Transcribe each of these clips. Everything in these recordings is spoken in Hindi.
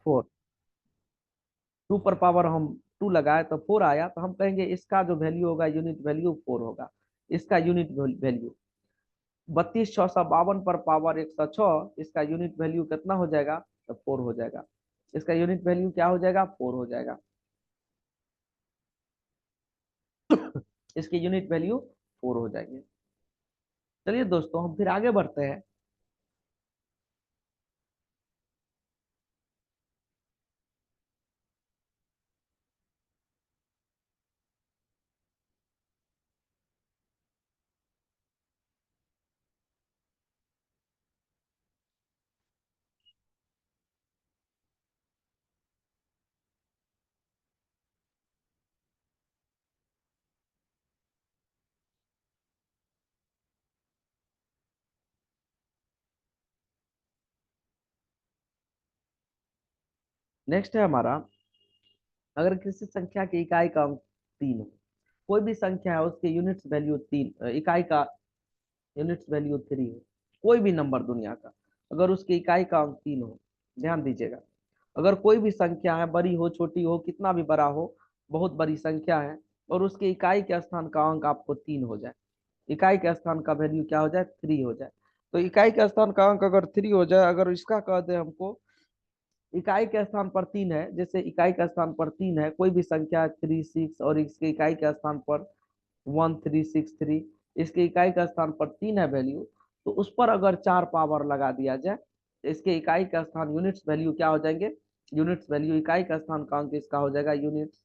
4। टू पर पावर हम टू लगाए तो 4 आया, तो हम कहेंगे इसका जो वैल्यू होगा यूनिट वैल्यू 4 होगा। इसका यूनिट वैल्यू 32 652 पर पावर 106, इसका यूनिट वैल्यू कितना हो जाएगा? तो 4 हो जाएगा। इसका यूनिट वैल्यू क्या हो जाएगा? 4 हो जाएगा। इसकी यूनिट वैल्यू 4 हो जाएंगे। चलिए दोस्तों हम फिर आगे बढ़ते हैं। नेक्स्ट है हमारा, अगर किसी संख्या की इकाई का अंक 3 हो, कोई भी संख्या है उसके यूनिट्स वैल्यू 3, इकाई का यूनिट्स वैल्यू 3 हो, कोई भी नंबर दुनिया का, अगर उसकी इकाई का अंक 3 हो, ध्यान दीजिएगा, अगर कोई भी संख्या है, बड़ी हो छोटी हो कितना भी बड़ा हो, बहुत बड़ी संख्या है, और उसके इकाई के स्थान का अंक आपको 3 हो जाए, इकाई के स्थान का वैल्यू क्या हो जाए? 3 हो जाए। तो इकाई के स्थान का अंक अगर 3 हो जाए, अगर इसका कह दे हमको इकाई के स्थान पर 3 है, जैसे इकाई के स्थान पर 3 है, कोई भी संख्या 3 6, और इसके इकाई के स्थान पर 1363, इसके इकाई का स्थान पर 3 है वैल्यू, तो उस पर अगर 4 पावर लगा दिया जाए, तो इसके इकाई का स्थान यूनिट्स वैल्यू क्या हो जाएंगे? यूनिट्स वैल्यू, इकाई का स्थान का अंक इसका हो जाएगा यूनिट्स।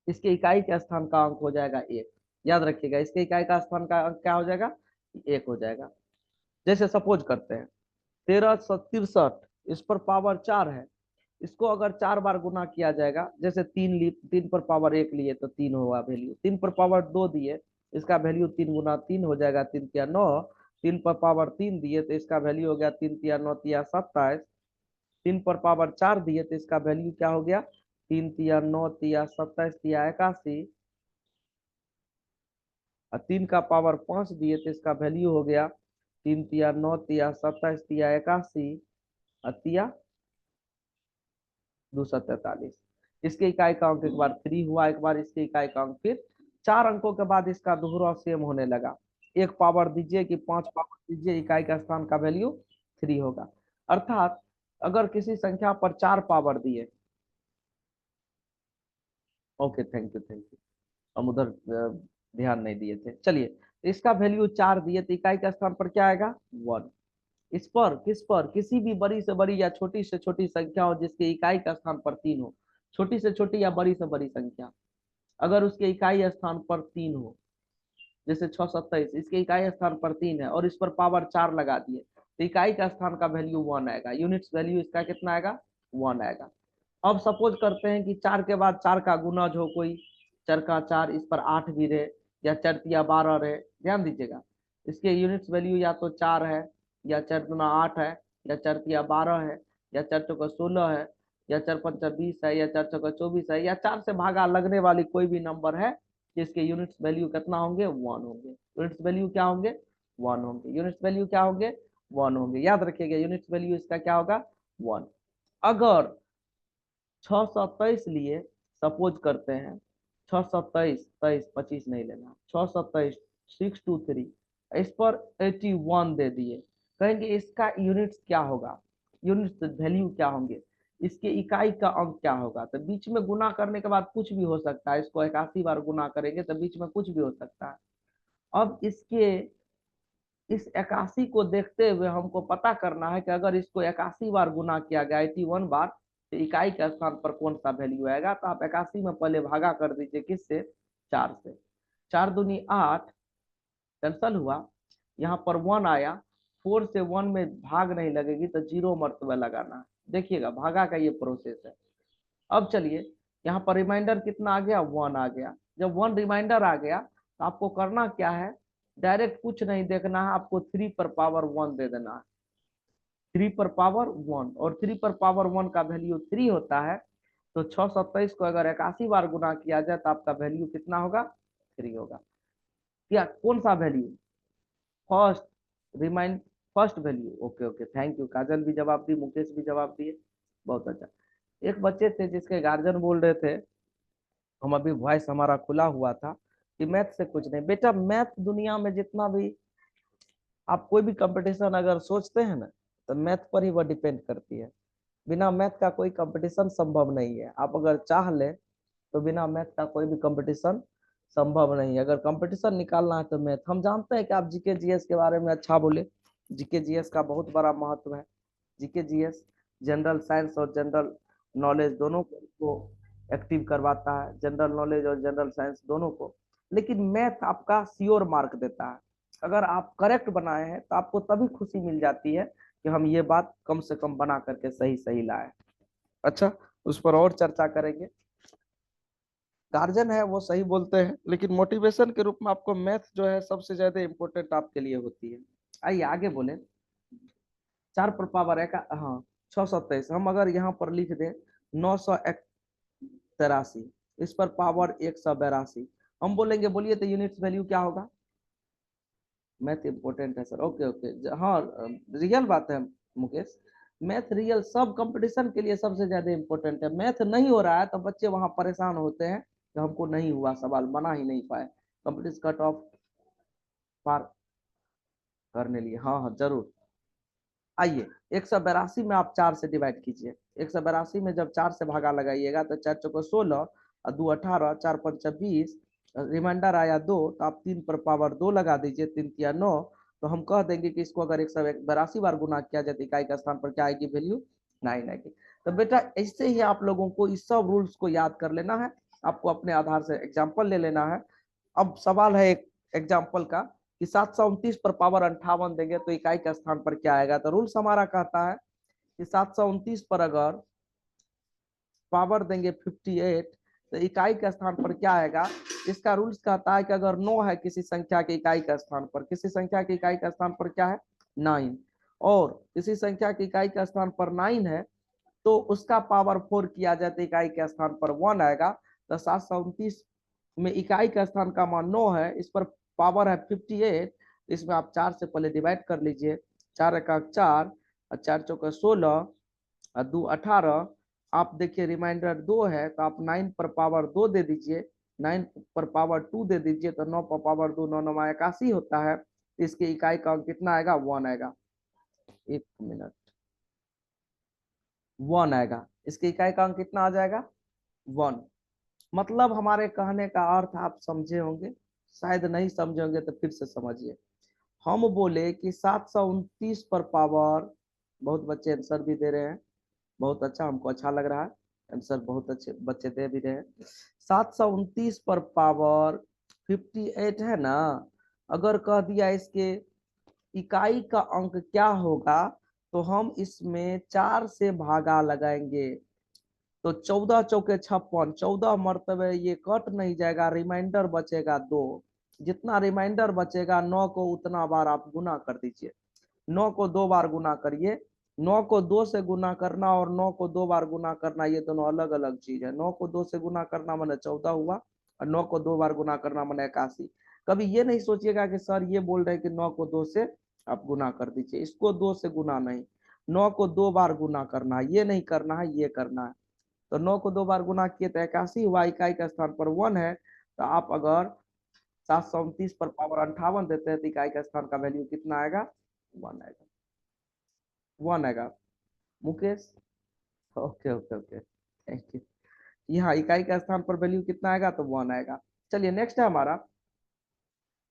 इसके इकाई के स्थान का अंक हो जाएगा 1। याद रखिएगा, इसके इकाई का स्थान का अंक क्या हो जाएगा? 1 हो जाएगा। जैसे सपोज करते हैं 1363, इस पर पावर 4 है, इसको अगर 4 बार गुना किया जाएगा, जैसे 3 पर पावर 1 लिए तो 3 होगा वैल्यू, 3 पर पावर 2 दिए, इसका वैल्यू 3 गुना 3 हो जाएगा, 3 तिया 9। 3 पर पावर 3 दिए तो इसका वैल्यू हो गया 3 तिया 9 तिया 27। 3 पर पावर 4 दिए तो इसका वैल्यू क्या हो गया? 3 तिया 9 तिया 27 तिया 81। और 3 का पावर 5 दिए तो इसका वैल्यू हो गया 3 तिया 9 तिया 27 तिया 81, और तिया 243। इसके इकाई का अंक एक बार 3 हुआ, एक बार इसके इकाई का अंक फिर 4 अंकों के बाद इसका दोहरा सेम होने लगा। एक पावर दीजिए कि 5 पावर दीजिए, इकाई का स्थान का वैल्यू 3 होगा। अर्थात अगर किसी संख्या पर 4 पावर दिए, okay thank you thank you, हम उधर ध्यान नहीं दिए थे। चलिए, इसका वैल्यू 4 दिए तो इकाई का स्थान पर क्या आएगा? 1। इस पर किस पर, किसी भी बड़ी से बड़ी या छोटी से छोटी संख्या हो जिसके इकाई का स्थान पर 3 हो, छोटी से छोटी या बड़ी से बड़ी संख्या, अगर उसके इकाई स्थान पर 3 हो, जैसे 627, इसके इकाई स्थान पर 3 है और इस पर पावर 4 लगा दिए, तो इकाई का स्थान का वैल्यू 1 आएगा, यूनिट्स वैल्यू इसका कितना आएगा? 1 आएगा। अब सपोज करते हैं कि 4 के बाद 4 का गुना जो कोई, 4 का 4, इस पर 8 भी रहे, या 4 तिया 12 रहे, ध्यान दीजिएगा, इसके यूनिट्स वैल्यू या तो 4 है, या 4 दूना 8 है, या 4 तिया 12 है, या 4 चौका 16 है, या 4 पंचा 20 है, या 4 चौका 24 है, या 4 से भागा लगने वाली कोई भी नंबर है, जिसके यूनिट्स वैल्यू कितना होंगे? 1 होंगे। यूनिट्स वैल्यू क्या होंगे? 1 होंगे। यूनिट्स वैल्यू क्या होंगे? 1 होंगे। याद रखिएगा, यूनिट्स वैल्यू इसका क्या होगा? 1। अगर 627 लिए, सपोज करते हैं 627, 23, 25 नहीं लेना, 627, 623, इस पर 81 दे दिए, कहेंगे इसका यूनिट्स क्या होगा? यूनिट्स वैल्यू क्या होंगे? इसके इकाई का अंक क्या होगा? तो बीच में गुना करने के बाद कुछ भी हो सकता है, इसको 81 बार गुना करेंगे तो बीच में कुछ भी हो सकता है। अब इसके इस 81 को देखते हुए हमको पता करना है कि अगर इसको 81 बार गुना किया गया, 81 बार, तो इकाई के स्थान पर कौन सा वैल्यू आएगा? तो आप 81 में पहले भागा कर दीजिए, किससे? 4 से। 4 दूनी 8, कैंसल हुआ, यहाँ पर 1 आया, 4 से 1 में भाग नहीं लगेगी तो 0 मर्तबा लगाना है। देखिएगा भागा का ये प्रोसेस है। अब चलिए, यहाँ पर रिमाइंडर कितना आ गया? 1 आ गया। जब 1 रिमाइंडर आ गया तो आपको करना क्या है? डायरेक्ट कुछ नहीं देखना है, आपको 3 पर पावर 1 दे देना है। 3 पर पावर 1, और 3 पर पावर 1 का वैल्यू 3 होता है, तो 627 को अगर 81 बार गुना किया जाए तो आपका वैल्यू कितना होगा? 3 होगा। क्या कौन सा value? First, remind first value. Okay okay, thank you. Kajal भी जवाब दी, मुकेश भी जवाब दिए, बहुत अच्छा। एक बच्चे थे जिसके गार्जियन बोल रहे थे, हम अभी वॉइस हमारा खुला हुआ था, कि मैथ से कुछ नहीं। बेटा मैथ दुनिया में जितना भी आप कोई भी कंपटीशन अगर सोचते हैं ना, तो मैथ पर ही वह डिपेंड करती है। बिना मैथ का कोई कंपटीशन संभव नहीं है। आप अगर चाह ले तो बिना मैथ का कोई भी कंपटीशन संभव नहीं है। अगर कंपटीशन निकालना है तो मैथ। हम जानते हैं कि आप जीके जीएस के बारे में अच्छा बोले, जीके जीएस का बहुत बड़ा महत्व है। जीके जीएस जनरल साइंस और जनरल नॉलेज दोनों को एक्टिव करवाता है, जनरल नॉलेज और जनरल साइंस दोनों को। लेकिन मैथ आपका श्योर मार्क देता है। अगर आप करेक्ट बनाए हैं तो आपको तभी खुशी मिल जाती है कि हम ये बात कम से कम बना करके सही सही लाए। अच्छा, उस पर और चर्चा करेंगे। गार्जियन है वो सही बोलते हैं, लेकिन मोटिवेशन के रूप में आपको मैथ जो है सबसे ज्यादा इंपॉर्टेंट आपके लिए होती है। आइए आगे बोले। 4 पर पावर है का, हाँ 623। हम अगर यहाँ पर लिख दें 983, इस पर पावर 182, हम बोलेंगे बोलिए तो यूनिट्स वैल्यू क्या होगा? मैथ इंपॉर्टेंट है सर, ओके ओके, हाँ रियल बात है मुकेश। मैथ रियल सब कंपटीशन के लिए सबसे ज्यादा इंपॉर्टेंट है। मैथ नहीं हो रहा है तो बच्चे वहां परेशान होते हैं कि हमको नहीं हुआ, सवाल बना ही नहीं पाए। कंपटीशन कट ऑफ पार करने लिए, हाँ हाँ जरूर। आइए 182 में आप 4 से डिवाइड कीजिए। 182 में जब 4 से भागा लगाइएगा तो 4 चौको 16 और 2 18, 4 पंचा 20, रिमाइंडर आया 2, तो आप 3 पर पावर 2 लगा दीजिए, 3 तिया 9। तो हम कह देंगे कि इसको अगर 182 बार गुना किया जाए तो इकाई का स्थान पर क्या आएगी वैल्यू? 9 आएगी। तो बेटा ऐसे ही आप लोगों को इस सब रूल्स को याद कर लेना है। आपको अपने आधार से एग्जाम्पल ले लेना है। अब सवाल है एक एग्जाम्पल का, कि 729 पर पावर 58 देंगे तो इकाई के स्थान पर क्या आएगा? तो रूल्स हमारा कहता है कि 729 पर अगर पावर देंगे 58 तो इकाई के स्थान पर क्या आएगा? इसका रूल्स कहता है कि अगर 9 है किसी संख्या के इकाई के स्थान पर, किसी संख्या के इकाई के स्थान पर क्या है? 9। और किसी संख्या की इकाई के स्थान पर 9 है तो उसका पावर 4 किया जाए तो इकाई के स्थान पर 1 आएगा। तो 729 में इकाई का स्थान का मान 9 है, इस पर पावर है 58, इसमें आप 4 से पहले डिवाइड कर लीजिए। 4 एका 4 और 4 चौका 16 और 2 18। आप देखिए रिमाइंडर 2 है तो आप 9 पर पावर 2 दे दीजिए, 9 पर पावर 2 दे दीजिए तो 9 पर पावर 2 9 9 81 होता है। इसके इकाई का अंक कितना आएगा? 1 आएगा। एक मिनट, 1 आएगा। इसकी इकाई का अंक कितना आ जाएगा? 1। मतलब हमारे कहने का अर्थ आप समझे होंगे, शायद नहीं समझे होंगे तो फिर से समझिए। हम बोले कि 729 पर पावर, बहुत बच्चे आंसर भी दे रहे हैं, बहुत अच्छा, हमको अच्छा लग रहा है, आंसर बहुत अच्छे बच्चे दे भी रहे हैं। 729 पर पावर 58 है ना, अगर कह दिया इसके इकाई का अंक क्या होगा, तो हम इसमें 4 से भागा लगाएंगे। तो 14 चौके 56, 14 मरतबे ये कट नहीं जाएगा, रिमाइंडर बचेगा 2। जितना रिमाइंडर बचेगा 9 को उतना बार आप गुना कर दीजिए। 9 को 2 बार गुना करिए। 9 को 2 से गुना करना और 9 को 2 बार गुना करना ये दोनों अलग अलग चीज है। 9 को 2 से गुना करना माने 14 हुआ, और 9 को 2 बार गुना करना माने 81। कभी ये नहीं सोचिएगा कि सर ये बोल रहे हैं कि 9 को 2 से आप गुना कर दीजिए, इसको 2 से गुना नहीं, 9 को 2 बार गुना करना है, ये नहीं करना है, ये करना है। तो 9 को 2 बार गुना किए तो 81 हुआ, इकाई का स्थान पर 1 है। तो आप अगर 729 पर पावर 58 देते हैं तो इकाई का स्थान का वैल्यू कितना आएगा? 1 आएगा। 1 आएगा Mukesh, okay okay okay, thank you. यहाँ इकाई का स्थान पर वैल्यू कितना आएगा? तो 1 आएगा। चलिए नेक्स्ट है हमारा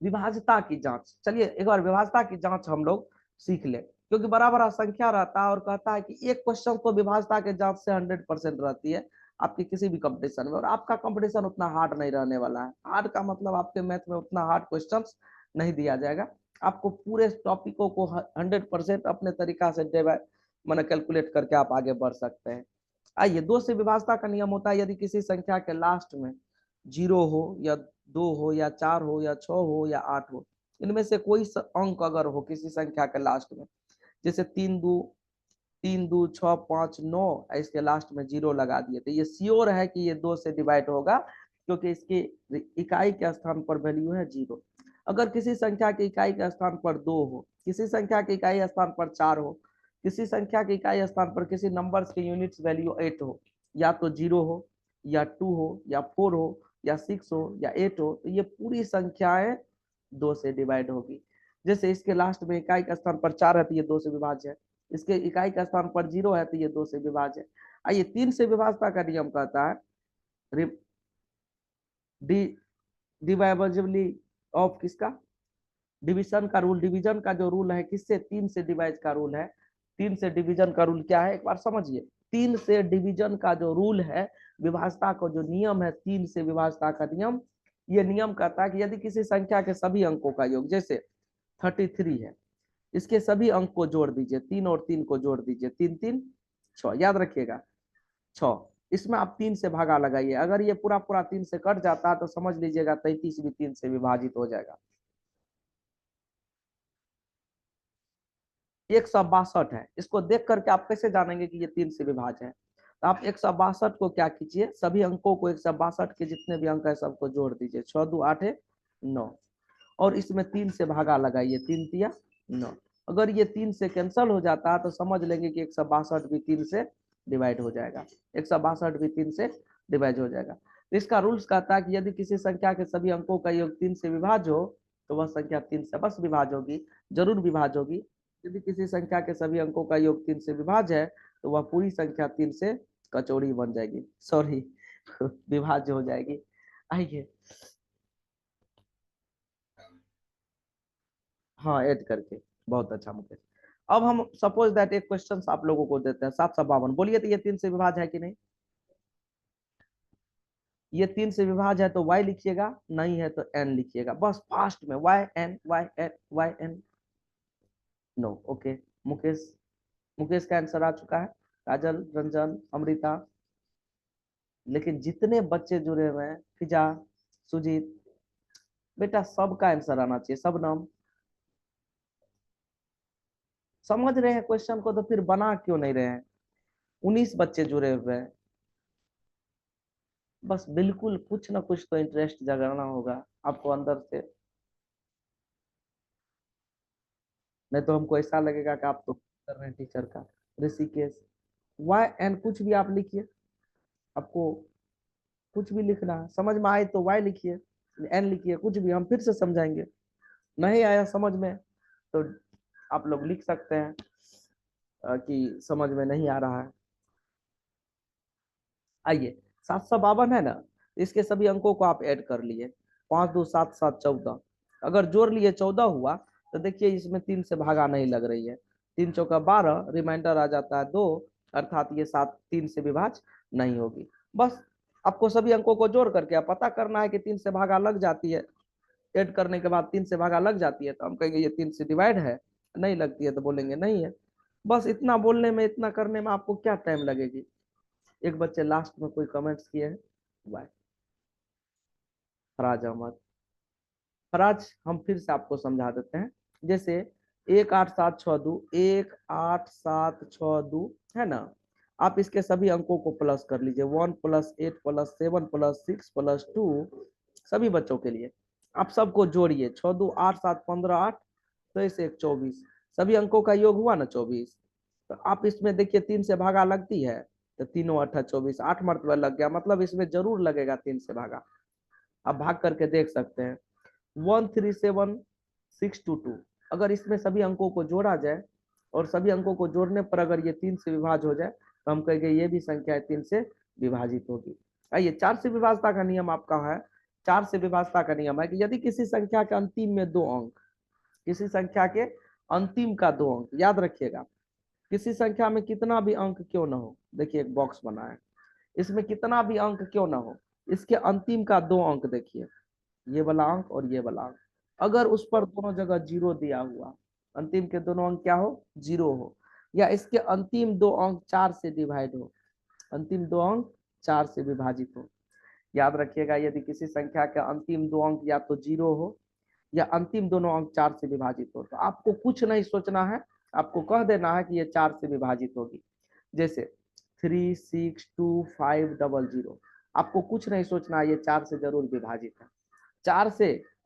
विभाज्यता की जांच। चलिए एक बार विभाज्यता की जांच हम लोग सीख ले, क्योंकि बड़ा बड़ा संख्या रहता है और कहता है कि एक क्वेश्चन तो विभाज्यता के जांच से 100% रहती है आपकी किसी भी कंपटीशन में, और आपका कंपटीशन उतना हार्ड नहीं रहने वाला है। हार्ड का मतलब आपके मैथ में उतना हार्ड क्वेश्चन नहीं दिया जाएगा। आपको पूरे टॉपिकों को 100% अपने तरीका से मैंने कैलकुलेट करके आप आगे बढ़ सकते हैं। आइए, 2 से विभाज्यता का नियम होता है, यदि किसी संख्या के लास्ट में 0 हो या 2 हो या 4 हो या 6 हो या 8 हो, इनमें से कोई अंक अगर हो किसी संख्या के लास्ट में, जैसे 3 2 6 5 9, इसके लास्ट में 0 लगा दिए, तो ये श्योर है कि ये 2 से डिवाइड होगा, क्योंकि इसकी इकाई के स्थान पर वैल्यू है 0। अगर किसी संख्या की इकाई के स्थान पर 2 हो, किसी संख्या की इकाई स्थान पर 4 हो, किसी संख्या की इकाई स्थान पर किसी नंबर्स की यूनिट्स वैल्यू 8 हो, या तो 0 हो या 2 हो या 4 हो या 6 हो या 8 हो, तो ये पूरी संख्याएं 2 से डिवाइड होगी। जैसे इसके लास्ट में इकाई का स्थान पर 4 है तो ये 2 से विभाज्य है, इसके इकाई का स्थान पर 0 है तो ये 2 से विभाज्य है। आइए 3 से विभाजता का नियम कहता है डिवाइजिबली ऑफ किसका, डिवीजन का रूल। डिवीजन का जो रूल है किससे, 3 से डिवाइड का रूल है। 3 से डिवीजन का रूल क्या है एक बार समझिए। 3 से डिवीजन का जो रूल है, विभाजता का जो नियम है, 3 से विभाजता का नियम, ये नियम कहता है कि यदि किसी संख्या के सभी अंकों का योग, जैसे 33 है, इसके सभी अंक को जोड़ दीजिए, 3 और 3 को जोड़ दीजिए, 3 3 6, याद रखिएगा 6। इसमें आप 3 से भागा लगाइए, अगर ये पूरा पूरा 3 से कट जाता है तो समझ लीजिएगा 33 भी 3 से विभाजित हो जाएगा। 162 है, इसको देख करके आप कैसे जानेंगे कि ये 3 से विभाज्य है। तो आप 162 को क्या कीजिए, सभी अंकों को 162 के जितने भी अंक है सबको जोड़ दीजिए, 6 2 8 9, और इसमें 3 से भागा लगाइए, 3 तिया 9। अगर ये 3 से कैंसल हो जाता है तो समझ लेंगे कि 162 भी 3 से डिवाइड हो जाएगा, 162 भी 3 से डिवाइड हो जाएगा। तो इसका रूल्स कहता है कि यदि किसी संख्या के सभी अंकों का योग 3 से विभाज्य हो तो वह संख्या 3 से बस विभाज्य होगी, जरूर विभाज्य होगी। यदि किसी संख्या के सभी अंकों का योग 3 से विभाज्य है तो वह पूरी संख्या 3 से कचौड़ी बन जाएगी, सॉरी विभाज्य हो जाएगी। आइए हाँ ऐड करके, बहुत अच्छा मुकेश। अब हम सपोज दैट एक क्वेश्चन आप लोगों को देते हैं 752, बोलिए तो ये 3 से विभाज्य है कि नहीं। ये 3 से विभाज्य है तो y लिखिएगा, नहीं है तो n लिखिएगा, बस फास्ट में y n no. Okay Mukesh, Mukesh का आंसर आ चुका है, काजल, रंजन, अमृता, लेकिन जितने बच्चे जुड़े हुए हैं, फिजा, सुजीत, बेटा सबका आंसर आना चाहिए, सब नाम समझ रहे हैं क्वेश्चन को तो फिर बना क्यों नहीं रहे हैं। 19 बच्चे जुड़े हुए हैं, बस बिल्कुल कुछ ना कुछ तो इंटरेस्ट जगाना होगा आपको अंदर से, नहीं तो हमको ऐसा लगेगा कि आप तो कर रहे हैं टीचर का। ऋषिकेश, वाई एन कुछ भी आप लिखिए, आपको कुछ भी लिखना है, समझ में आए तो वाई लिखिए, एन लिखिए, कुछ भी हम फिर से समझाएंगे। नहीं आया समझ में तो आप लोग लिख सकते हैं कि समझ में नहीं आ रहा है। आइए 752 है ना, इसके सभी अंकों को आप ऐड कर लिए, 5 2 7 7 14, अगर जोड़ लिए 14 हुआ तो देखिए इसमें 3 से भागा नहीं लग रही है, 3 चौका 12, रिमाइंडर आ जाता है 2, अर्थात ये 7 3 से विभाज्य नहीं होगी। बस आपको सभी अंकों को जोड़ करके आप पता करना है कि 3 से भागा लग जाती है, ऐड करने के बाद 3 से भागा लग जाती है तो हम कहेंगे ये 3 से डिवाइड है, नहीं लगती है तो बोलेंगे नहीं है। बस इतना बोलने में, इतना करने में आपको क्या टाइम लगेगी। एक बच्चे लास्ट में कोई कमेंट्स किए हैं, बाय फराज अहमद। फराज हम फिर से आपको समझा देते हैं, जैसे 1 8 7 6 2, 1 8 7 6 2 है ना, आप इसके सभी अंकों को प्लस कर लीजिए, 1 + 8 + 7 + 6 + 2, सभी बच्चों के लिए आप सबको जोड़िए, 6 2 8 7 15 8, तो इसे 24, सभी अंकों का योग हुआ ना 24। तो आप इसमें देखिए 3 से भागा लगती है तो तीनों 8 24, 8 मरतबा लग गया, मतलब इसमें जरूर लगेगा 3 से भागा। आप भाग करके देख सकते हैं 137622, अगर इसमें सभी अंकों को जोड़ा जाए और सभी अंकों को जोड़ने पर अगर ये 3 से विभाज्य हो जाए तो हम कहेंगे ये भी संख्या 3 से विभाजित होगी। आइए 4 से विभाजता का नियम आपका है, 4 से विभाजता का नियम है कि यदि किसी संख्या के अंतिम में 2 अंक, किसी संख्या के अंतिम का 2 अंक, याद रखिएगा किसी संख्या में कितना भी अंक क्यों ना हो, देखिए एक बॉक्स बना है, इसमें कितना भी अंक क्यों ना हो, इसके अंतिम का 2 अंक देखिए, ये वाला अंक और ये वाला अंक, अगर उस पर दोनों जगह 0 दिया हुआ, अंतिम के दोनों अंक क्या हो, 0 हो, या इसके अंतिम 2 अंक 4 से डिवाइड हो, अंतिम 2 अंक 4 से विभाजित हो। याद रखिएगा यदि किसी संख्या के अंतिम 2 अंक या तो 0 हो या अंतिम दोनों अंक 4 से विभाजित हो तो आपको कुछ नहीं सोचना है, आपको कह देना है कि ये 4 से विभाजित होगी। जैसे 362500, आपको कुछ नहीं सोचना है, ये 4 से जरूर विभाजित है। 4 से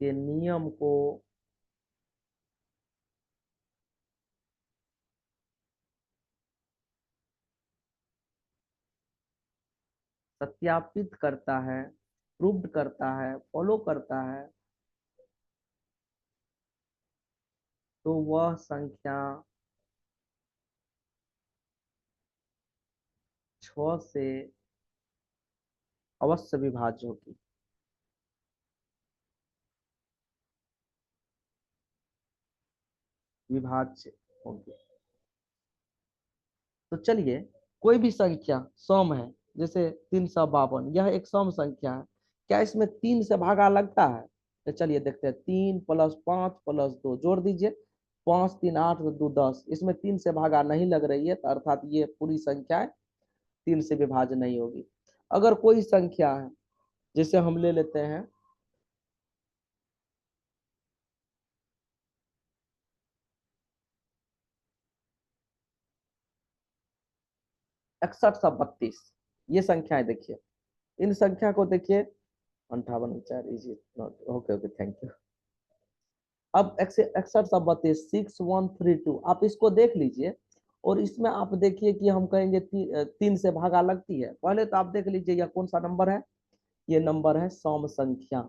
के नियम को सत्यापित करता है, प्रूव्ड करता है, फॉलो करता है, तो वह संख्या 6 से अवश्य विभाज्य होगी। विभाज्य होगी। तो चलिए, कोई भी संख्या सम है, जैसे 352, यह एक सम संख्या है। क्या इसमें 3 से भागा लगता है? तो चलिए देखते हैं। 3 + 5 + 2 जोड़ दीजिए। 5 3 8 2 10, इसमें 3 से भागा नहीं लग रही है, तो अर्थात ये पूरी संख्या 3 से विभाज्य नहीं होगी। अगर कोई संख्या है, जैसे हम ले लेते हैं 6132, ये संख्याएं देखिए, इन संख्या को देखिए। 58 is it not okay? Okay, thank you. अब 6132 6132, आप इसको देख लीजिए। और इसमें आप देखिए कि हम कहेंगे 3 से भागा लगती है। पहले तो आप देख लीजिए यह कौन सा नंबर है। ये नंबर है सम संख्या।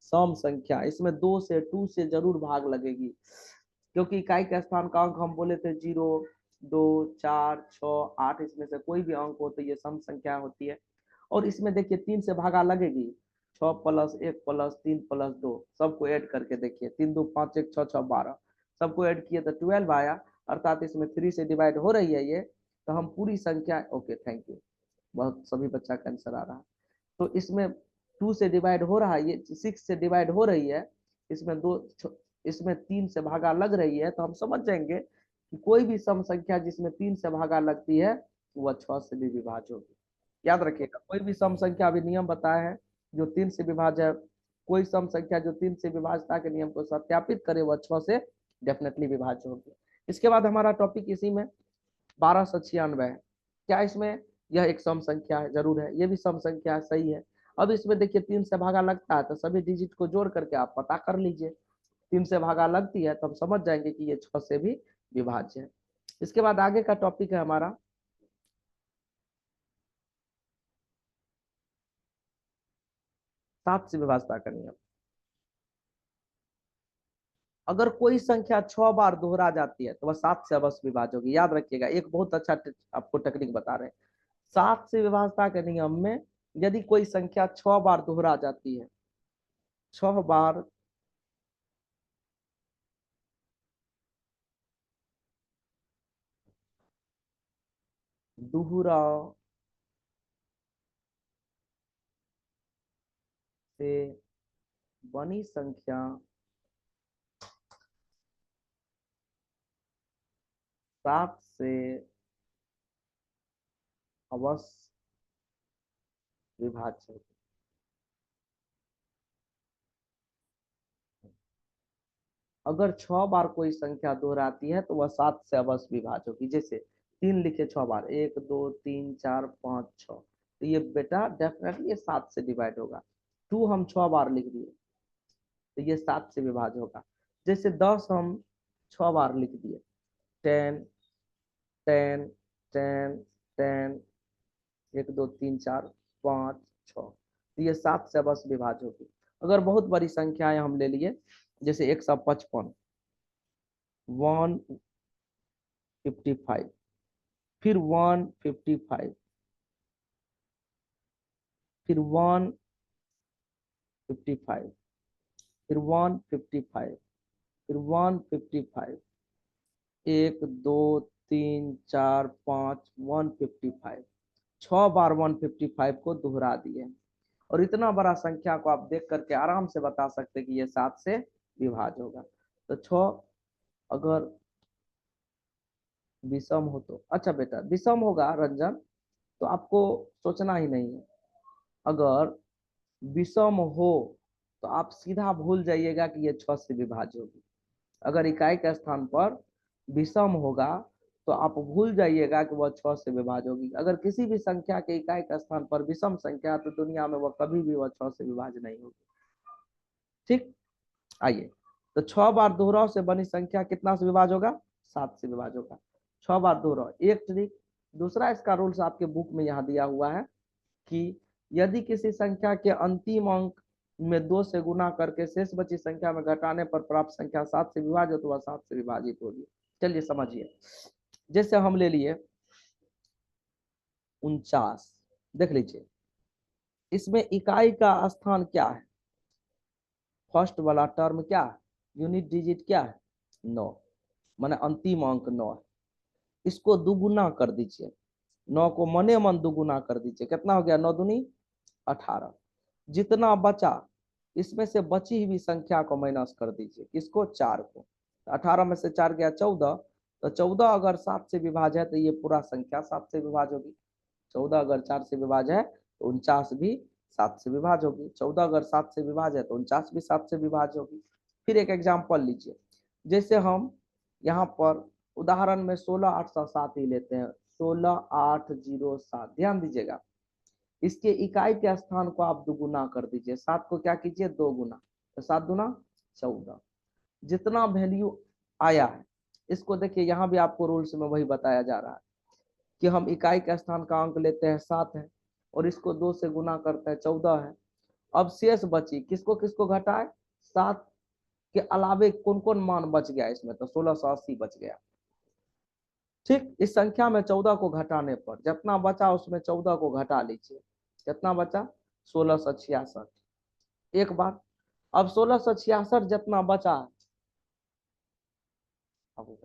सम संख्या, इसमें 2 से 2 से जरूर भाग लगेगी, क्योंकि इकाई के स्थान का अंक हम बोले थे 0 2 4 6 8, इसमें से कोई भी अंक हो तो ये सम संख्या होती है। और इसमें देखिए 3 से भागा लगेगी। 6 + 1 + 3 + 2, सबको ऐड करके देखिए। 3 2 5 1 6 6 12, सबको ऐड किए तो 12 आया। अर्थात इसमें 3 से डिवाइड हो रही है ये। तो हम पूरी संख्या, ओके थैंक यू, बहुत सभी बच्चा का आंसर आ रहा है। तो इसमें 2 से डिवाइड हो रहा है, ये 6 से डिवाइड हो रही है। इसमें दो, इसमें 3 से भागा लग रही है, तो हम समझ जाएंगे कि कोई भी सम संख्या जिसमें 3 से भागा लगती है वह 6 से भी विभाज्य होगी। याद रखिएगा, कोई भी सम संख्या, अभी नियम बताया है, जो 3 से विभाज्य है। कोई सम संख्या जो 3 से विभाज्यता के नियम को सत्यापित करे वह 6 से डेफिनेटली विभाज्य होगी। इसके बाद हमारा टॉपिक इसी में 1296 है। क्या इसमें यह एक सम संख्या है? जरूर है, ये भी सम संख्या है, सही है। अब इसमें देखिए 3 से भागा लगता है, तो सभी डिजिट को जोड़ करके आप पता कर लीजिए। 3 से भागा लगती है तो हम समझ जाएंगे कि ये 6 से भी विभाज्य है। इसके बाद आगे का टॉपिक है हमारा 7 से विभाज्यता का नियम। अगर कोई संख्या 6 बार दोहरा जाती है तो वह 7 से अवश्य विभाज्य होगी। याद रखिएगा, एक बहुत अच्छा आपको टेक्निक बता रहे हैं। 7 से विभाज्यता के नियम में यदि कोई संख्या 6 बार दोहरा जाती है, 6 बार दोहरा से बनी संख्या 7 से अवश्य विभाज्य होगी। अगर 6 बार कोई संख्या दोहराती है तो वह 7 से अवश्य विभाज्य होगी। जैसे 3 लिखे 6 बार, 1 2 3 4 5 6, तो ये बेटा डेफिनेटली ये 7 से डिवाइड होगा। 2 हम 6 बार लिख दिए तो ये 7 से विभाज्य होगा। जैसे 10 हम 6 बार लिख दिए, 10 10 10 10, 1 2 3 4 5 6, तो ये 7 से अवश्य विभाज्य होगी। अगर बहुत बड़ी संख्याएं हम ले लिए, जैसे 155, 155, फिर 155, फिर 155, फिर 155, फिर 155, 1 2 3 4 5 155, 6 बार 155 को दोहरा दिए। और इतना बड़ा संख्या को आप देख करके आराम से बता सकते हैं कि ये 7 से विभाज्य होगा। तो 6 अगर विषम हो तो, अच्छा बेटा विषम होगा रंजन, तो आपको सोचना ही नहीं है। अगर विषम हो तो आप सीधा भूल जाइएगा कि ये 6 से विभाज्य होगी। अगर इकाई के स्थान पर विषम होगा तो आप भूल जाइएगा कि वह 6 से विभाज्य होगी। अगर किसी भी संख्या के इकाई के स्थान पर विषम संख्या, तो दुनिया में वह कभी भी वह 6 से विभाज्य नहीं होगी। ठीक। आइए, तो 6 बार दोहराव से बनी संख्या कितना से विभाज्य होगा? 7 से विभाज्य होगा। 6 बार दोहराव, एक ट्रिक। दूसरा इसका रूल्स आपके बुक में यहाँ दिया हुआ है कि यदि किसी संख्या के अंतिम अंक में 2 से गुना करके शेष बची संख्या में घटाने पर प्राप्त संख्या 7 से विभाज्य हो तो वह 7 से विभाजित होगी। चलिए समझिए, जैसे हम ले लिए 49, देख लीजिए इसमें इकाई का स्थान क्या है? फर्स्ट वाला टर्म क्या है? यूनिट डिजिट क्या है? 9, माने अंतिम अंक 9 है। इसको दुगुना कर दीजिए, 9 को मने मन दुगुना कर दीजिए, कितना हो गया? 9 दूनी 18। जितना बचा इसमें से बची हुई संख्या को माइनस कर दीजिए, किसको? 4 को। 18 में से 4 गया 14, तो 14 अगर 7 से विभाज्य है तो ये पूरा संख्या 7 से विभाज्य होगी। 14 अगर 4 से विभाज्य है तो 49 भी 7 से विभाज्य होगी। 14 अगर 7 से विभाज्य है तो 49 भी 7 से विभाज्य होगी। फिर एक एग्जाम्पल लीजिए, जैसे हम यहाँ पर उदाहरण में 16,807 ही लेते हैं, 16,807। ध्यान दीजिएगा, इसके इकाई के स्थान को आप दुगुना कर दीजिए, 7 को क्या कीजिए? 2 गुना, तो 7 दूना 14। जितना वैल्यू आया है इसको देखिए, यहाँ भी आपको रूल्स में वही बताया जा रहा है कि हम इकाई के स्थान का अंक लेते हैं 7 है और इसको 2 से गुना करते हैं 14 है। अब शेष बची, किसको किसको घटाए? 7 के अलावे कौन कौन मान बच गया इसमें? तो 1680 बच गया। ठीक, इस संख्या में 14 को घटाने पर जितना बचा उसमें 14 को घटा लीजिए, कितना बचा? 1666। एक बार, अब 1666 जितना बचा है, अब